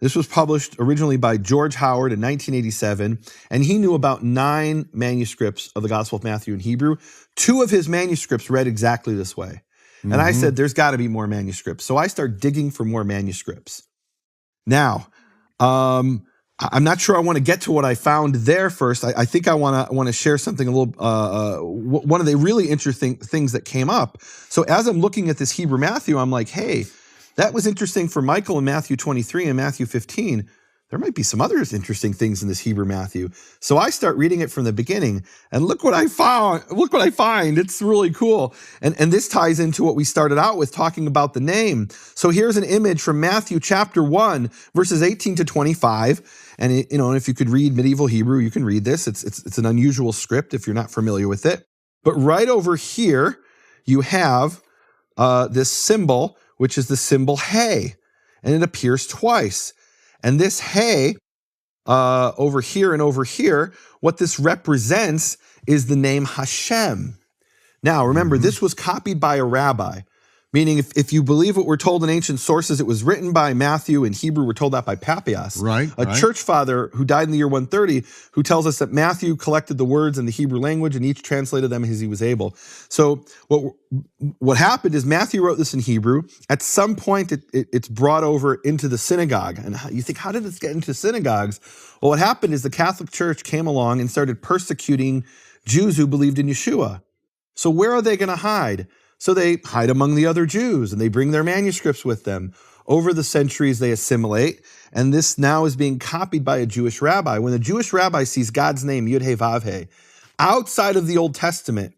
This was published originally by George Howard in 1987, and he knew about 9 manuscripts of the Gospel of Matthew in Hebrew. 2 of his manuscripts read exactly this way. And I said, there's got to be more manuscripts. So I start digging for more manuscripts. Now, I'm not sure I want to get to what I found there first. I think I want to share something a little, one of the really interesting things that came up. So as I'm looking at this Hebrew Matthew, I'm like, hey, that was interesting for Michael in Matthew 23 and Matthew 15. There might be some other interesting things in this Hebrew Matthew. So I start reading it from the beginning, and look what I found. Look what I find. It's really cool. And this ties into what we started out with, talking about the name. So here's an image from Matthew chapter 1, verses 18 to 25. And if you could read medieval Hebrew, you can read this. It's an unusual script if you're not familiar with it. But right over here, you have this symbol, which is the symbol He, and it appears twice. And this He, over here and over here, what this represents is the name Hashem. Now, remember, this was copied by a rabbi, meaning if you believe what we're told in ancient sources, it was written by Matthew. In Hebrew, we're told that by Papias, a church father who died in the year 130, who tells us that Matthew collected the words in the Hebrew language and each translated them as he was able. So what happened is Matthew wrote this in Hebrew. At some point, it's brought over into the synagogue. And you think, how did this get into synagogues? Well, what happened is the Catholic Church came along and started persecuting Jews who believed in Yeshua. So where are they going to hide? So they hide among the other Jews, and they bring their manuscripts with them. Over the centuries, they assimilate, and this now is being copied by a Jewish rabbi. When the Jewish rabbi sees God's name, Yud He Vav He, outside of the Old Testament,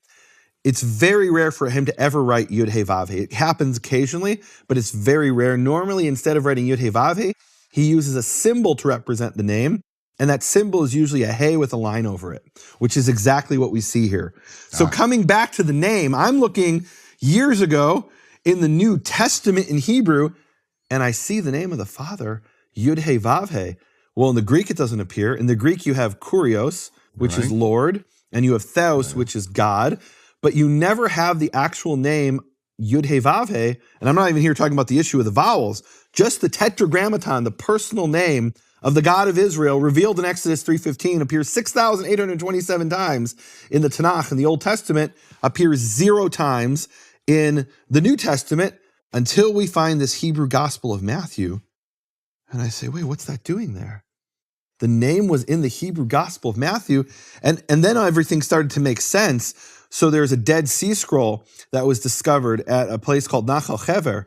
it's very rare for him to ever write Yud He Vav He. It happens occasionally, but it's very rare. Normally, instead of writing Yud He Vav He uses a symbol to represent the name, and that symbol is usually a He with a line over it, which is exactly what we see here. So coming back to the name, I'm looking years ago in the New Testament in Hebrew, and I see the name of the Father, Yud He Vav He. Well, in the Greek, it doesn't appear. In the Greek, you have Kurios, which is Lord, and you have Theos, which is God, but you never have the actual name Yud He Vav He, and I'm not even here talking about the issue of the vowels, just the tetragrammaton, the personal name of the God of Israel, revealed in Exodus 3:15, appears 6,827 times in the Tanakh. In the Old Testament, appears 0 times in the New Testament, until we find this Hebrew Gospel of Matthew. And I say, wait, what's that doing there? The name was in the Hebrew Gospel of Matthew, and then everything started to make sense. So there's a Dead Sea Scroll that was discovered at a place called Nachal Hever,